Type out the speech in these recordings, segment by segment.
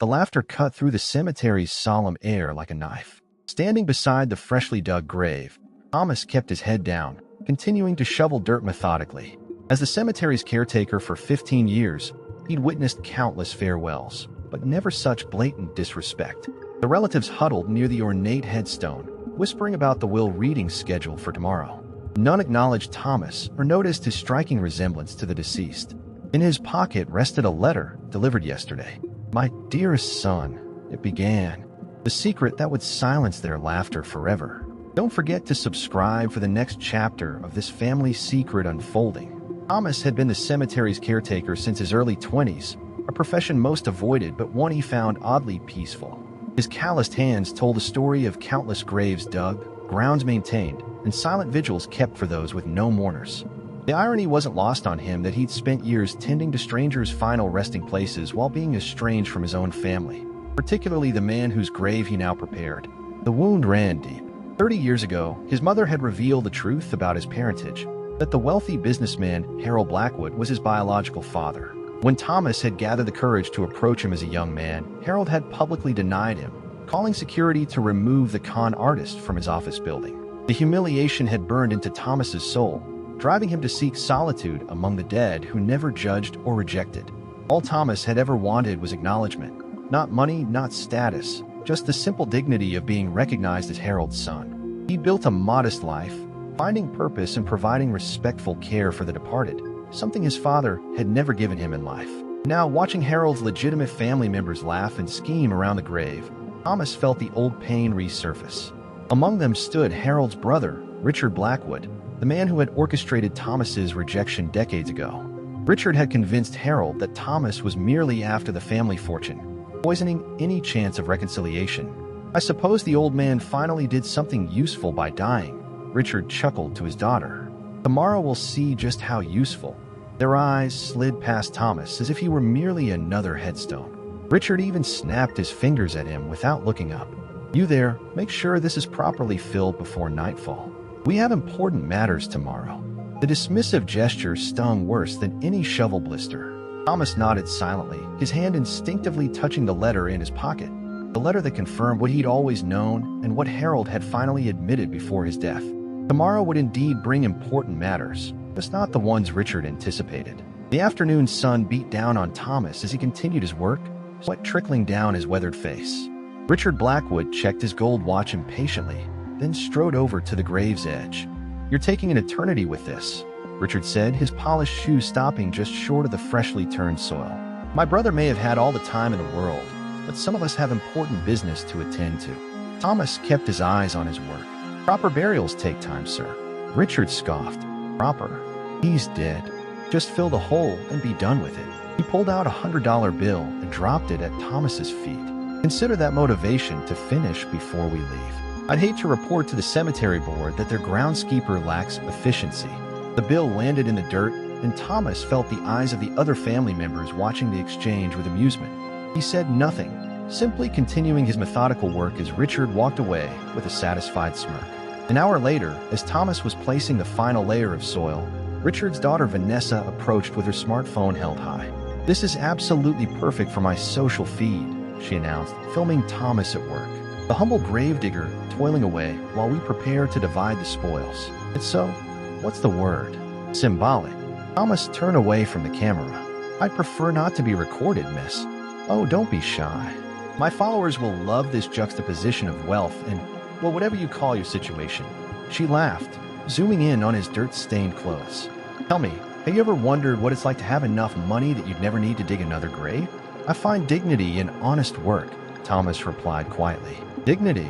The laughter cut through the cemetery's solemn air like a knife. Standing beside the freshly dug grave, Thomas kept his head down, continuing to shovel dirt methodically. As the cemetery's caretaker for 15 years, he'd witnessed countless farewells, but never such blatant disrespect. The relatives huddled near the ornate headstone, whispering about the will reading schedule for tomorrow. None acknowledged Thomas or noticed his striking resemblance to the deceased. In his pocket rested a letter delivered yesterday. "My dearest son," it began, the secret that would silence their laughter forever. "Don't forget to subscribe for the next chapter of this family secret unfolding." Thomas had been the cemetery's caretaker since his early 20s, a profession most avoided but one he found oddly peaceful. His calloused hands told a story of countless graves dug, grounds maintained, and silent vigils kept for those with no mourners. The irony wasn't lost on him that he'd spent years tending to strangers' final resting places while being estranged from his own family, particularly the man whose grave he now prepared. The wound ran deep. 30 years ago, his mother had revealed the truth about his parentage, that the wealthy businessman Harold Blackwood was his biological father. When Thomas had gathered the courage to approach him as a young man, Harold had publicly denied him, calling security to remove the con artist from his office building. The humiliation had burned into Thomas's soul, driving him to seek solitude among the dead who never judged or rejected. All Thomas had ever wanted was acknowledgement. Not money, not status, just the simple dignity of being recognized as Harold's son. He built a modest life, finding purpose and providing respectful care for the departed, something his father had never given him in life. Now, watching Harold's legitimate family members laugh and scheme around the grave, Thomas felt the old pain resurface. Among them stood Harold's brother, Richard Blackwood, the man who had orchestrated Thomas's rejection decades ago. Richard had convinced Harold that Thomas was merely after the family fortune, poisoning any chance of reconciliation. "I suppose the old man finally did something useful by dying," Richard chuckled to his daughter. "Tomorrow we'll see just how useful." Their eyes slid past Thomas as if he were merely another headstone. Richard even snapped his fingers at him without looking up. "You there, make sure this is properly filled before nightfall. We have important matters tomorrow." The dismissive gesture stung worse than any shovel blister. Thomas nodded silently, his hand instinctively touching the letter in his pocket. The letter that confirmed what he'd always known and what Harold had finally admitted before his death. Tomorrow would indeed bring important matters, just not the ones Richard anticipated. The afternoon sun beat down on Thomas as he continued his work, sweat trickling down his weathered face. Richard Blackwood checked his gold watch impatiently, then strode over to the grave's edge. "You're taking an eternity with this," Richard said, his polished shoes stopping just short of the freshly turned soil. "My brother may have had all the time in the world, but some of us have important business to attend to." Thomas kept his eyes on his work. "Proper burials take time, sir." Richard scoffed. "Proper? He's dead. Just fill the hole and be done with it." He pulled out a $100 bill and dropped it at Thomas's feet. "Consider that motivation to finish before we leave. I'd hate to report to the cemetery board that their groundskeeper lacks efficiency." The bill landed in the dirt, and Thomas felt the eyes of the other family members watching the exchange with amusement. He said nothing, simply continuing his methodical work as Richard walked away with a satisfied smirk. An hour later, as Thomas was placing the final layer of soil, Richard's daughter Vanessa approached with her smartphone held high. "This is absolutely perfect for my social feed," she announced, filming Thomas at work. The humble gravedigger toiling away while we prepare to divide the spoils. "It's so, what's the word? Symbolic." Thomas turned away from the camera. "I'd prefer not to be recorded, miss." "Oh, don't be shy. My followers will love this juxtaposition of wealth and, well, whatever you call your situation." She laughed, zooming in on his dirt-stained clothes. "Tell me, have you ever wondered what it's like to have enough money that you'd never need to dig another grave?" "I find dignity in honest work," Thomas replied quietly. "Dignity?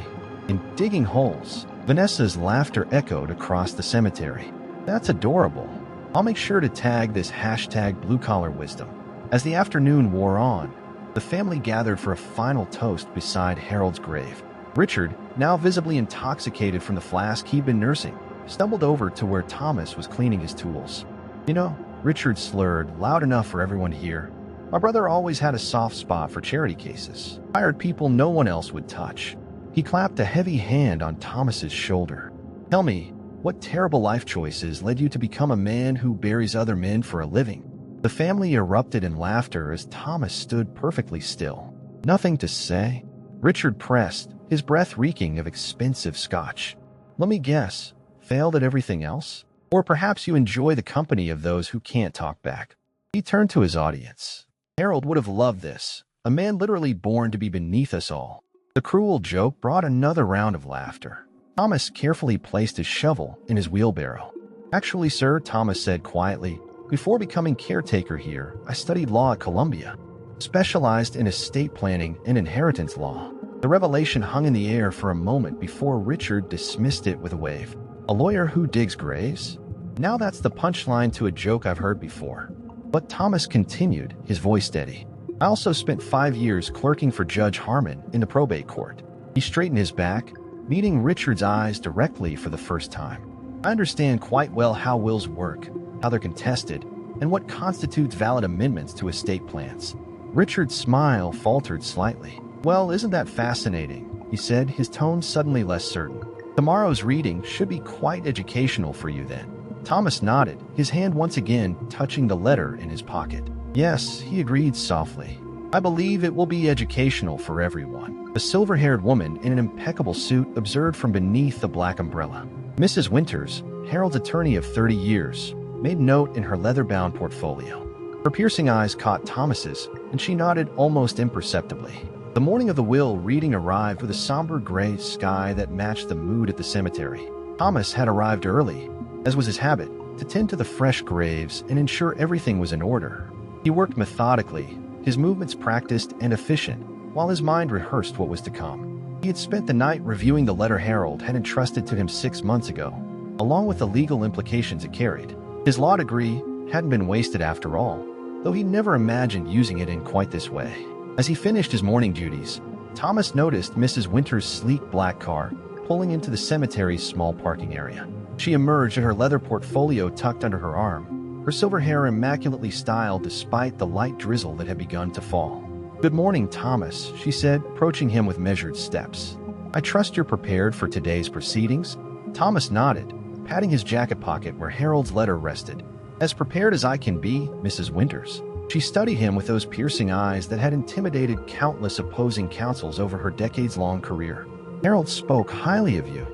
In digging holes?" Vanessa's laughter echoed across the cemetery. "That's adorable. I'll make sure to tag this hashtag blue-collar wisdom." As the afternoon wore on, the family gathered for a final toast beside Harold's grave. Richard, now visibly intoxicated from the flask he'd been nursing, stumbled over to where Thomas was cleaning his tools. "You know," Richard slurred, loud enough for everyone to hear, "my brother always had a soft spot for charity cases. Hired people no one else would touch." He clapped a heavy hand on Thomas's shoulder. "Tell me, what terrible life choices led you to become a man who buries other men for a living?" The family erupted in laughter as Thomas stood perfectly still. Nothing to say? Richard pressed, his breath reeking of expensive scotch. Let me guess, failed at everything else? Or perhaps you enjoy the company of those who can't talk back. He turned to his audience. Harold would have loved this, a man literally born to be beneath us all. The cruel joke brought another round of laughter. Thomas carefully placed his shovel in his wheelbarrow. Actually, sir, Thomas said quietly, before becoming caretaker here, I studied law at Columbia, specialized in estate planning and inheritance law. The revelation hung in the air for a moment before Richard dismissed it with a wave. A lawyer who digs graves? Now that's the punchline to a joke I've heard before. But Thomas continued, his voice steady. I also spent 5 years clerking for Judge Harmon in the probate court. He straightened his back, meeting Richard's eyes directly for the first time. I understand quite well how wills work, how they're contested, and what constitutes valid amendments to estate plans. Richard's smile faltered slightly. Well, isn't that fascinating? He said, his tone suddenly less certain. Tomorrow's reading should be quite educational for you then. Thomas nodded, his hand once again touching the letter in his pocket. Yes, he agreed softly. I believe it will be educational for everyone. A silver-haired woman in an impeccable suit observed from beneath the black umbrella. Mrs. Winters, Harold's attorney of 30 years, made note in her leather-bound portfolio. Her piercing eyes caught Thomas's, and she nodded almost imperceptibly. The morning of the will reading arrived with a somber gray sky that matched the mood at the cemetery. Thomas had arrived early, as was his habit, to tend to the fresh graves and ensure everything was in order. He worked methodically, his movements practiced and efficient, while his mind rehearsed what was to come. He had spent the night reviewing the letter Harold had entrusted to him 6 months ago, along with the legal implications it carried. His law degree hadn't been wasted after all, though he never imagined using it in quite this way. As he finished his morning duties, Thomas noticed Mrs. Winters' sleek black car pulling into the cemetery's small parking area. She emerged at her leather portfolio tucked under her arm, her silver hair immaculately styled despite the light drizzle that had begun to fall. Good morning, Thomas, she said, approaching him with measured steps. I trust you're prepared for today's proceedings? Thomas nodded, patting his jacket pocket where Harold's letter rested. As prepared as I can be, Mrs. Winters. She studied him with those piercing eyes that had intimidated countless opposing counsels over her decades-long career. Harold spoke highly of you,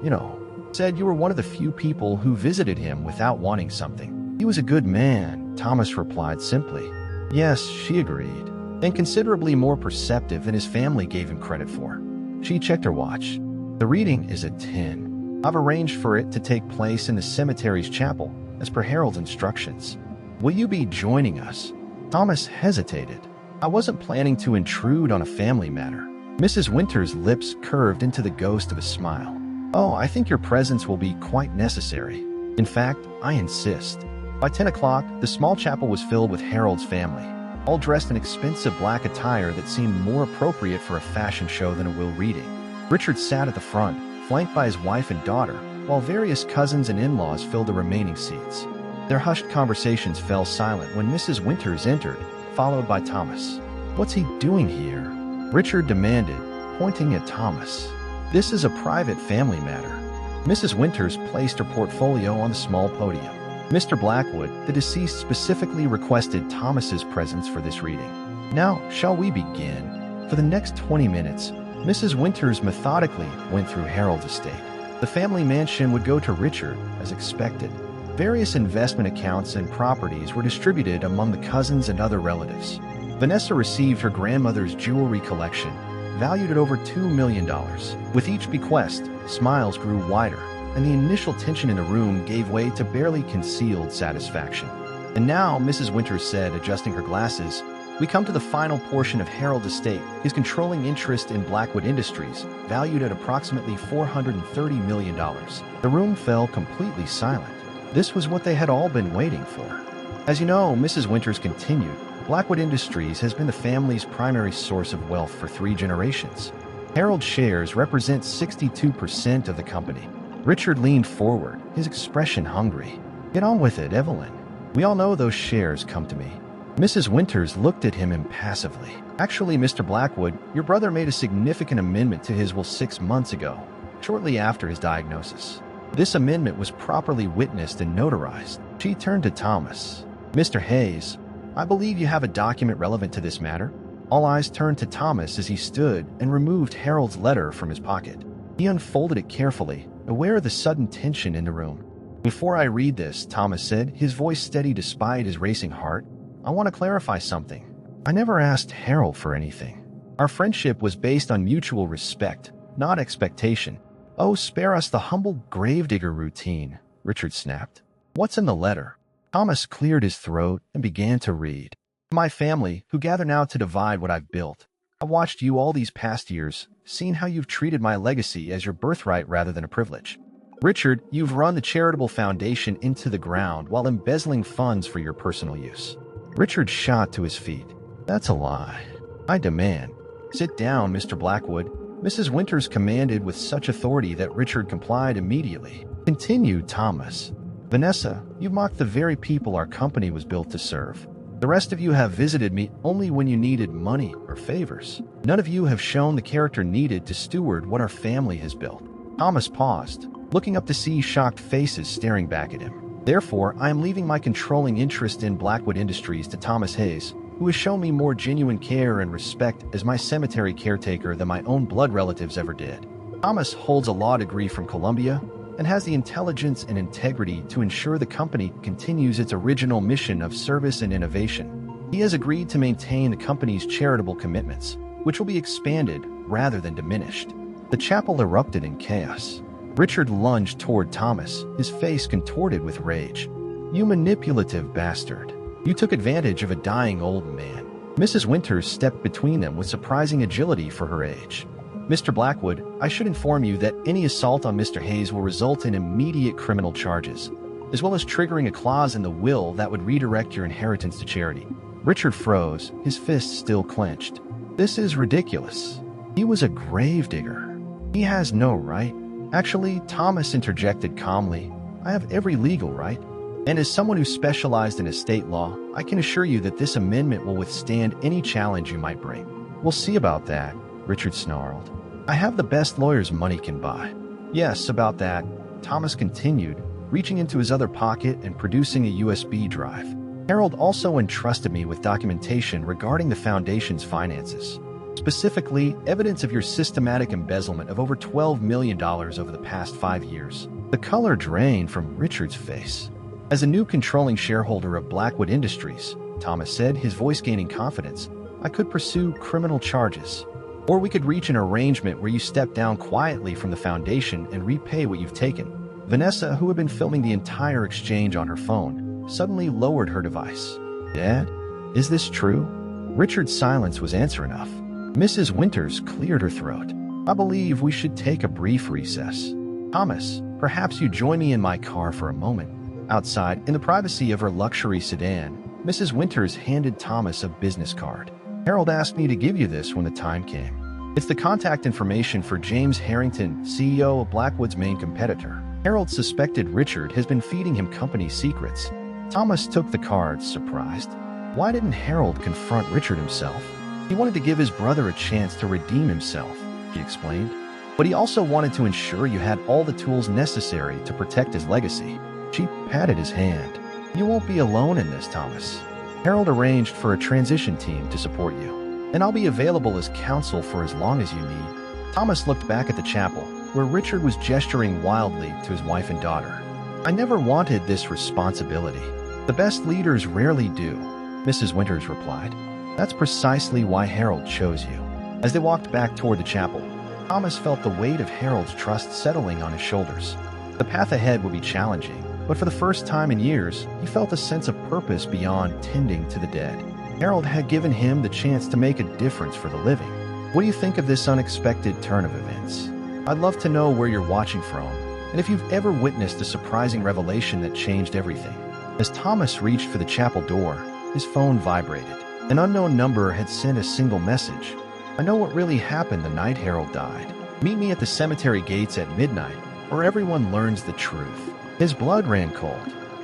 said you were one of the few people who visited him without wanting something. He was a good man, Thomas replied simply. Yes, she agreed, and considerably more perceptive than his family gave him credit for. She checked her watch. The reading is at 10. I've arranged for it to take place in the cemetery's chapel, as per Harold's instructions. Will you be joining us? Thomas hesitated. I wasn't planning to intrude on a family matter. Mrs. Winters' lips curved into the ghost of a smile. Oh, I think your presence will be quite necessary. In fact, I insist. By 10 o'clock, the small chapel was filled with Harold's family, all dressed in expensive black attire that seemed more appropriate for a fashion show than a will reading. Richard sat at the front, flanked by his wife and daughter, while various cousins and in-laws filled the remaining seats. Their hushed conversations fell silent when Mrs. Winters entered, followed by Thomas. What's he doing here? Richard demanded, pointing at Thomas. This is a private family matter. Mrs. Winters placed her portfolio on the small podium. Mr. Blackwood, the deceased, specifically requested Thomas's presence for this reading. Now, shall we begin? For the next 20 minutes, Mrs. Winters methodically went through Harold's estate. The family mansion would go to Richard, as expected. Various investment accounts and properties were distributed among the cousins and other relatives. Vanessa received her grandmother's jewelry collection, valued at over $2 million. With each bequest, smiles grew wider, and the initial tension in the room gave way to barely concealed satisfaction. And now, Mrs. Winters said, adjusting her glasses, we come to the final portion of Harold's estate, his controlling interest in Blackwood Industries, valued at approximately $430 million. The room fell completely silent. This was what they had all been waiting for. As you know, Mrs. Winters continued, Blackwood Industries has been the family's primary source of wealth for 3 generations. Harold's shares represent 62% of the company. Richard leaned forward, his expression hungry. Get on with it, Evelyn. We all know those shares come to me. Mrs. Winters looked at him impassively. Actually, Mr. Blackwood, your brother made a significant amendment to his will 6 months ago, shortly after his diagnosis. This amendment was properly witnessed and notarized. She turned to Thomas. Mr. Hayes, I believe you have a document relevant to this matter. All eyes turned to Thomas as he stood and removed Harold's letter from his pocket. He unfolded it carefully, aware of the sudden tension in the room. "Before I read this," Thomas said, his voice steady despite his racing heart, "I want to clarify something. I never asked Harold for anything. Our friendship was based on mutual respect, not expectation." "Oh, spare us the humble gravedigger routine," Richard snapped. "What's in the letter?" Thomas cleared his throat and began to read. "My family, who gather now to divide what I've built. I've watched you all these past years, seen how you've treated my legacy as your birthright rather than a privilege. Richard, you've run the charitable foundation into the ground while embezzling funds for your personal use." Richard shot to his feet. "That's a lie. I demand." "Sit down, Mr. Blackwood," Mrs. Winters commanded with such authority that Richard complied immediately. Continued Thomas. "Vanessa, you mocked the very people our company was built to serve. The rest of you have visited me only when you needed money or favors. None of you have shown the character needed to steward what our family has built." Thomas paused, looking up to see shocked faces staring back at him. "Therefore, I am leaving my controlling interest in Blackwood Industries to Thomas Hayes, who has shown me more genuine care and respect as my cemetery caretaker than my own blood relatives ever did. Thomas holds a law degree from Columbia and has the intelligence and integrity to ensure the company continues its original mission of service and innovation. He has agreed to maintain the company's charitable commitments, which will be expanded rather than diminished." The chapel erupted in chaos. Richard lunged toward Thomas, his face contorted with rage. "You manipulative bastard. You took advantage of a dying old man." Mrs. Winters stepped between them with surprising agility for her age. "Mr. Blackwood, I should inform you that any assault on Mr. Hayes will result in immediate criminal charges, as well as triggering a clause in the will that would redirect your inheritance to charity." Richard froze, his fists still clenched. "This is ridiculous. He was a gravedigger. He has no right." "Actually," Thomas interjected calmly, "I have every legal right. And as someone who specialized in estate law, I can assure you that this amendment will withstand any challenge you might bring." "We'll see about that," Richard snarled. "I have the best lawyers money can buy." "Yes, about that," Thomas continued, reaching into his other pocket and producing a USB drive. "Harold also entrusted me with documentation regarding the foundation's finances. Specifically, evidence of your systematic embezzlement of over $12 million over the past 5 years." The color drained from Richard's face. "As a new controlling shareholder of Blackwood Industries," Thomas said, his voice gaining confidence, "I could pursue criminal charges. Or we could reach an arrangement where you step down quietly from the foundation and repay what you've taken." Vanessa, who had been filming the entire exchange on her phone, suddenly lowered her device. "Dad, is this true?" Richard's silence was answer enough. Mrs. Winters cleared her throat. "I believe we should take a brief recess. Thomas, perhaps you join me in my car for a moment." Outside, in the privacy of her luxury sedan, Mrs. Winters handed Thomas a business card. "Harold asked me to give you this when the time came. It's the contact information for James Harrington, CEO of Blackwood's main competitor. Harold suspected Richard has been feeding him company secrets." Thomas took the card, surprised. Why didn't Harold confront Richard himself? He wanted to give his brother a chance to redeem himself, he explained. But he also wanted to ensure you had all the tools necessary to protect his legacy. She patted his hand. "You won't be alone in this, Thomas. Harold arranged for a transition team to support you, and I'll be available as counsel for as long as you need." Thomas looked back at the chapel, where Richard was gesturing wildly to his wife and daughter. "I never wanted this responsibility. The best leaders rarely do," Mrs. Winters replied. "That's precisely why Harold chose you." As they walked back toward the chapel, Thomas felt the weight of Harold's trust settling on his shoulders. The path ahead would be challenging, but for the first time in years, he felt a sense of purpose beyond tending to the dead. Harold had given him the chance to make a difference for the living. What do you think of this unexpected turn of events? I'd love to know where you're watching from, and if you've ever witnessed a surprising revelation that changed everything. As Thomas reached for the chapel door, his phone vibrated. An unknown number had sent a single message. "I know what really happened the night Harold died. Meet me at the cemetery gates at midnight, where everyone learns the truth." His blood ran cold.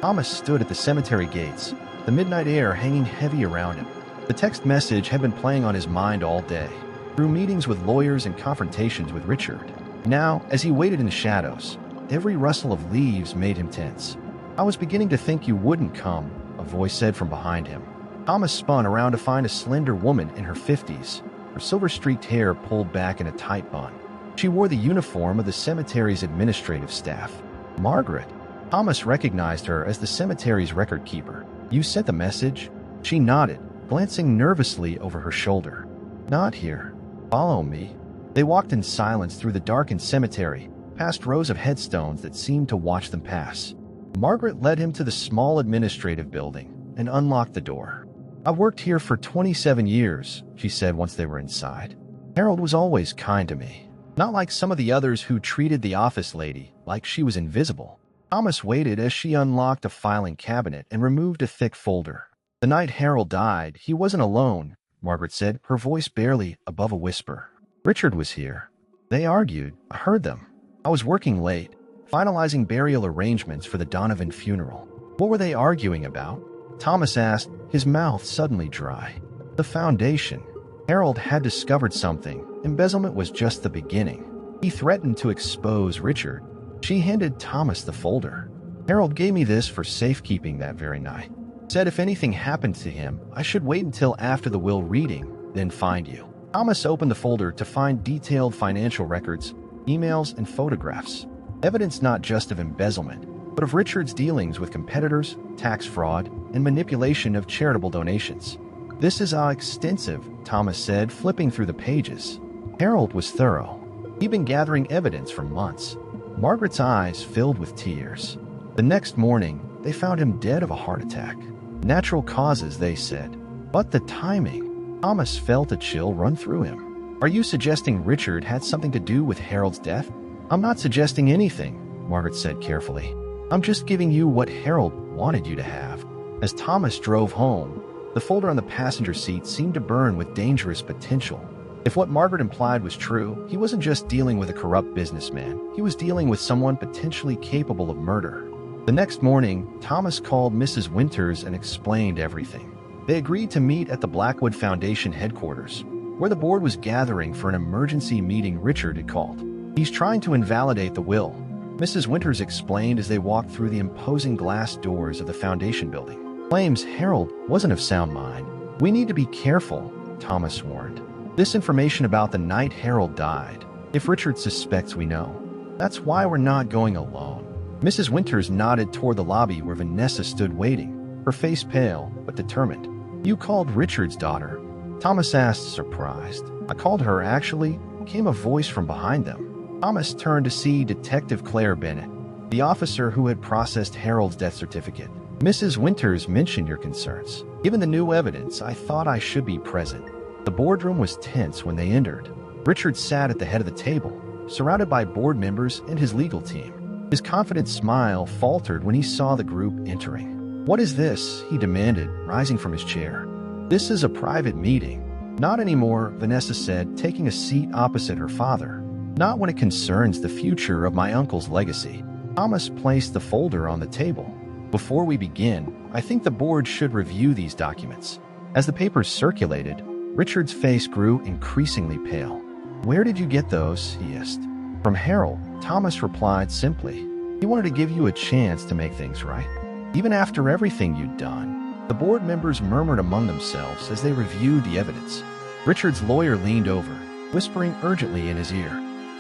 Thomas stood at the cemetery gates, the midnight air hanging heavy around him. The text message had been playing on his mind all day, through meetings with lawyers and confrontations with Richard. Now, as he waited in the shadows, every rustle of leaves made him tense. "I was beginning to think you wouldn't come," a voice said from behind him. Thomas spun around to find a slender woman in her 50s, her silver-streaked hair pulled back in a tight bun. She wore the uniform of the cemetery's administrative staff. Margaret. Thomas recognized her as the cemetery's record keeper. "You sent the message?" She nodded, glancing nervously over her shoulder. "Not here. Follow me." They walked in silence through the darkened cemetery, past rows of headstones that seemed to watch them pass. Margaret led him to the small administrative building and unlocked the door. "I've worked here for 27 years, she said once they were inside. "Harold was always kind to me. Not like some of the others who treated the office lady like she was invisible." Thomas waited as she unlocked a filing cabinet and removed a thick folder. "The night Harold died, he wasn't alone," Margaret said, her voice barely above a whisper. "Richard was here. They argued. I heard them. I was working late, finalizing burial arrangements for the Donovan funeral." "What were they arguing about?" Thomas asked, his mouth suddenly dry. "The foundation." Harold had discovered something. Embezzlement was just the beginning. He threatened to expose Richard. She handed Thomas the folder. "Harold gave me this for safekeeping that very night. Said if anything happened to him, I should wait until after the will reading, then find you." Thomas opened the folder to find detailed financial records, emails, and photographs. Evidence not just of embezzlement, but of Richard's dealings with competitors, tax fraud, and manipulation of charitable donations. "This is extensive," Thomas said, flipping through the pages. Harold was thorough. He'd been gathering evidence for months. Margaret's eyes filled with tears. The next morning, they found him dead of a heart attack. Natural causes, they said. But the timing. Thomas felt a chill run through him. "Are you suggesting Richard had something to do with Harold's death?" "I'm not suggesting anything," Margaret said carefully. "I'm just giving you what Harold wanted you to have." As Thomas drove home, the folder on the passenger seat seemed to burn with dangerous potential. If what Margaret implied was true, he wasn't just dealing with a corrupt businessman. He was dealing with someone potentially capable of murder. The next morning, Thomas called Mrs. Winters and explained everything. They agreed to meet at the Blackwood Foundation headquarters, where the board was gathering for an emergency meeting Richard had called. "He's trying to invalidate the will," Mrs. Winters explained as they walked through the imposing glass doors of the foundation building. "Claims Harold wasn't of sound mind. We need to be careful," Thomas warned. "This information about the night Harold died. If Richard suspects, we know. That's why we're not going alone." Mrs. Winters nodded toward the lobby where Vanessa stood waiting, her face pale but determined. "You called Richard's daughter?" Thomas asked, surprised. "I called her, actually," came a voice from behind them. Thomas turned to see Detective Claire Bennett, the officer who had processed Harold's death certificate. "Mrs. Winters mentioned your concerns. Given the new evidence, I thought I should be present." The boardroom was tense when they entered. Richard sat at the head of the table, surrounded by board members and his legal team. His confident smile faltered when he saw the group entering. "What is this?" he demanded, rising from his chair. "This is a private meeting." "Not anymore," Vanessa said, taking a seat opposite her father. "Not when it concerns the future of my uncle's legacy." Thomas placed the folder on the table. "Before we begin, I think the board should review these documents." As the papers circulated, Richard's face grew increasingly pale. "Where did you get those?" he asked. "From Harold," Thomas replied simply. "He wanted to give you a chance to make things right. Even after everything you'd done." The board members murmured among themselves as they reviewed the evidence. Richard's lawyer leaned over, whispering urgently in his ear.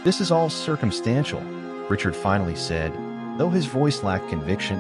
"This is all circumstantial," Richard finally said, though his voice lacked conviction,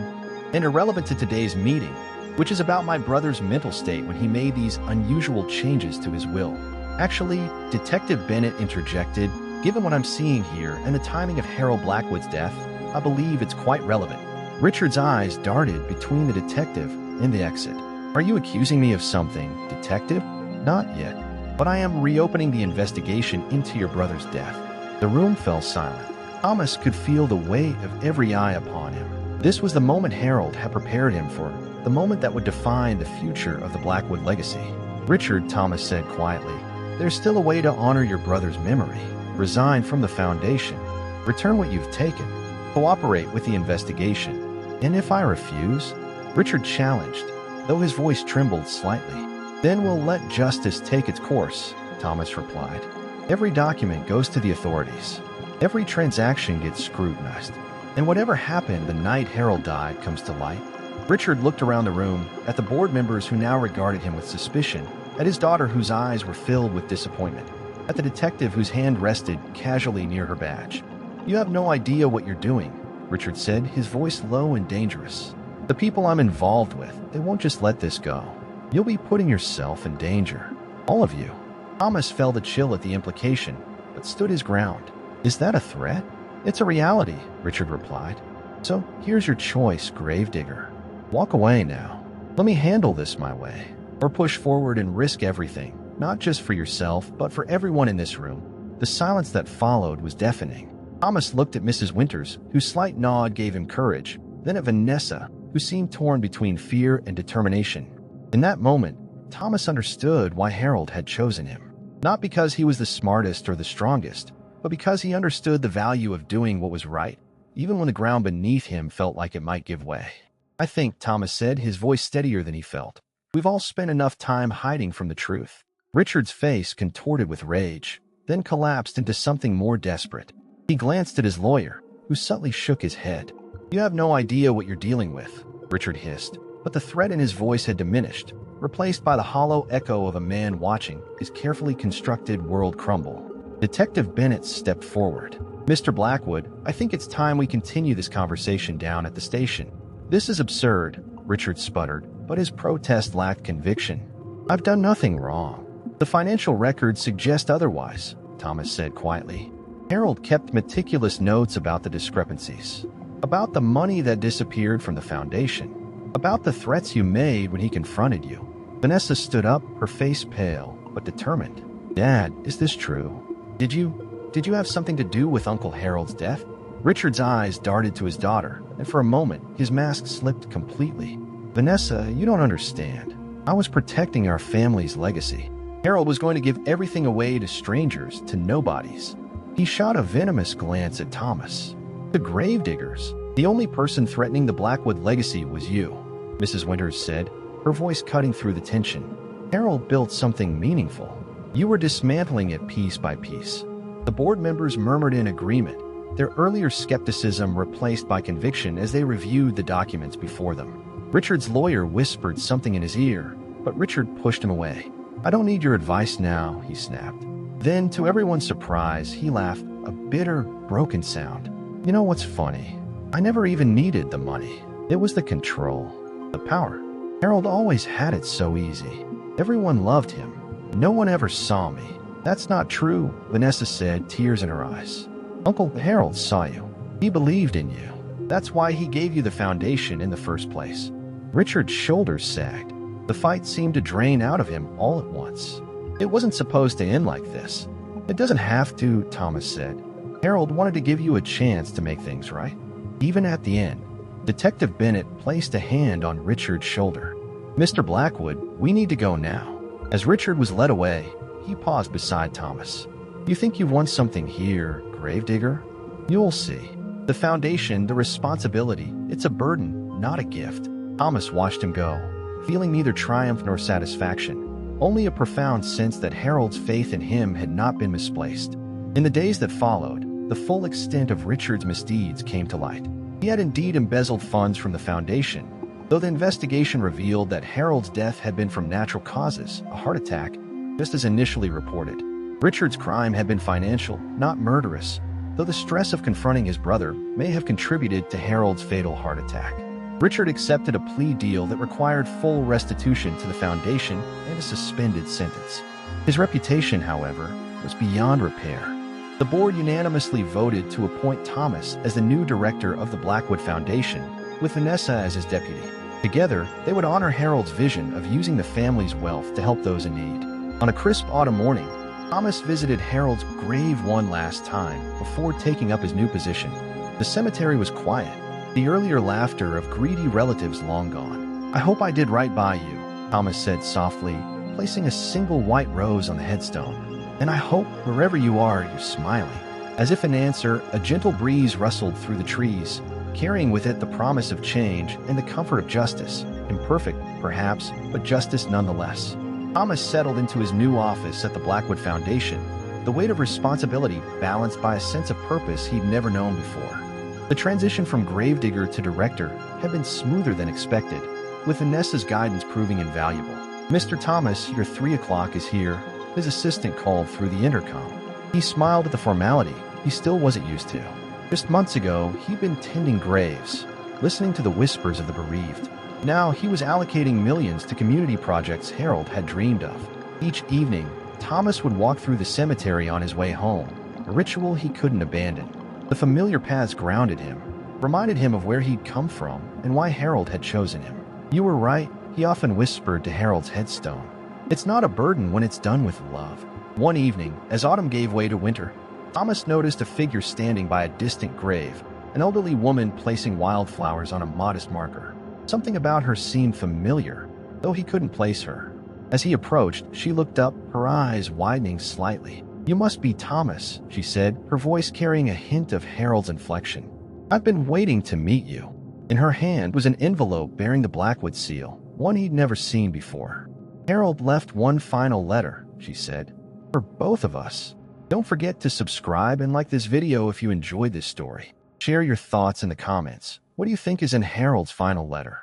"and irrelevant to today's meeting, which is about my brother's mental state when he made these unusual changes to his will." "Actually," Detective Bennett interjected, "given what I'm seeing here and the timing of Harold Blackwood's death, I believe it's quite relevant." Richard's eyes darted between the detective and the exit. "Are you accusing me of something, Detective?" "Not yet, but I am reopening the investigation into your brother's death." The room fell silent. Thomas could feel the weight of every eye upon him. This was the moment Harold had prepared him for, the moment that would define the future of the Blackwood legacy. "Richard," Thomas said quietly, "there's still a way to honor your brother's memory. Resign from the foundation. Return what you've taken. Cooperate with the investigation. And if I refuse?" Richard challenged, though his voice trembled slightly. "Then we'll let justice take its course," Thomas replied. "Every document goes to the authorities. Every transaction gets scrutinized. And whatever happened the night Harold died comes to light. Richard looked around the room, at the board members who now regarded him with suspicion, at his daughter whose eyes were filled with disappointment, at the detective whose hand rested casually near her badge. "You have no idea what you're doing," Richard said, his voice low and dangerous. "The people I'm involved with, they won't just let this go. You'll be putting yourself in danger. All of you." Thomas felt a chill at the implication, but stood his ground. "Is that a threat?" "It's a reality," Richard replied. "So here's your choice, gravedigger. Walk away now. Let me handle this my way. Or push forward and risk everything, not just for yourself, but for everyone in this room." The silence that followed was deafening. Thomas looked at Mrs. Winters, whose slight nod gave him courage, then at Vanessa, who seemed torn between fear and determination. In that moment, Thomas understood why Harold had chosen him. Not because he was the smartest or the strongest, but because he understood the value of doing what was right, even when the ground beneath him felt like it might give way. "I think," Thomas said, his voice steadier than he felt, "we've all spent enough time hiding from the truth." Richard's face contorted with rage, then collapsed into something more desperate. He glanced at his lawyer, who subtly shook his head. "You have no idea what you're dealing with," Richard hissed, but the threat in his voice had diminished, replaced by the hollow echo of a man watching his carefully constructed world crumble. Detective Bennett stepped forward. "Mr. Blackwood, I think it's time we continue this conversation down at the station." "This is absurd," Richard sputtered, but his protest lacked conviction. "I've done nothing wrong. The financial records suggest otherwise," Thomas said quietly. Harold kept meticulous notes about the discrepancies, about the money that disappeared from the foundation, about the threats you made when he confronted you. Vanessa stood up, her face pale, but determined. "Dad, is this true? Did you have something to do with Uncle Harold's death?" Richard's eyes darted to his daughter, and for a moment, his mask slipped completely. "Vanessa, you don't understand. I was protecting our family's legacy. Harold was going to give everything away to strangers, to nobodies." He shot a venomous glance at Thomas. "The gravediggers. The only person threatening the Blackwood legacy was you," Mrs. Winters said, her voice cutting through the tension. "Harold built something meaningful. You were dismantling it piece by piece." The board members murmured in agreement, their earlier skepticism replaced by conviction as they reviewed the documents before them. Richard's lawyer whispered something in his ear, but Richard pushed him away. "I don't need your advice now," he snapped. Then, to everyone's surprise, he laughed, a bitter, broken sound. "You know what's funny? I never even needed the money. It was the control, the power. Harold always had it so easy. Everyone loved him. No one ever saw me." "That's not true," Vanessa said, tears in her eyes. "Uncle Harold saw you. He believed in you. That's why he gave you the foundation in the first place." Richard's shoulders sagged. The fight seemed to drain out of him all at once. "It wasn't supposed to end like this." "It doesn't have to," Thomas said. "Harold wanted to give you a chance to make things right, even at the end." Detective Bennett placed a hand on Richard's shoulder. "Mr. Blackwood, we need to go now." As Richard was led away, he paused beside Thomas. "You think you've won something here, gravedigger? You'll see. The foundation, the responsibility, it's a burden, not a gift." Thomas watched him go, feeling neither triumph nor satisfaction, only a profound sense that Harold's faith in him had not been misplaced. In the days that followed, the full extent of Richard's misdeeds came to light. He had indeed embezzled funds from the foundation, though the investigation revealed that Harold's death had been from natural causes, a heart attack, just as initially reported. Richard's crime had been financial, not murderous, though the stress of confronting his brother may have contributed to Harold's fatal heart attack. Richard accepted a plea deal that required full restitution to the foundation and a suspended sentence. His reputation, however, was beyond repair. The board unanimously voted to appoint Thomas as the new director of the Blackwood Foundation, with Vanessa as his deputy. Together, they would honor Harold's vision of using the family's wealth to help those in need. On a crisp autumn morning, Thomas visited Harold's grave one last time before taking up his new position. The cemetery was quiet, the earlier laughter of greedy relatives long gone. "I hope I did right by you," Thomas said softly, placing a single white rose on the headstone. "And I hope, wherever you are, you're smiling." As if in answer, a gentle breeze rustled through the trees, carrying with it the promise of change and the comfort of justice. Imperfect, perhaps, but justice nonetheless. Thomas settled into his new office at the Blackwood Foundation, the weight of responsibility balanced by a sense of purpose he'd never known before. The transition from gravedigger to director had been smoother than expected, with Vanessa's guidance proving invaluable. "Mr. Thomas, your 3 o'clock is here," his assistant called through the intercom. He smiled at the formality he still wasn't used to. Just months ago, he'd been tending graves, listening to the whispers of the bereaved. Now he was allocating millions to community projects Harold had dreamed of. Each evening, Thomas would walk through the cemetery on his way home, a ritual he couldn't abandon. The familiar paths grounded him, reminded him of where he'd come from and why Harold had chosen him. "You were right," he often whispered to Harold's headstone. "It's not a burden when it's done with love." One evening, as autumn gave way to winter, Thomas noticed a figure standing by a distant grave, an elderly woman placing wildflowers on a modest marker. Something about her seemed familiar, though he couldn't place her. As he approached, she looked up, her eyes widening slightly. "You must be Thomas," she said, her voice carrying a hint of Harold's inflection. "I've been waiting to meet you." In her hand was an envelope bearing the Blackwood seal, one he'd never seen before. "Harold left one final letter," she said, "for both of us. Don't forget to subscribe and like this video if you enjoyed this story. Share your thoughts in the comments. What do you think is in Harold's final letter?"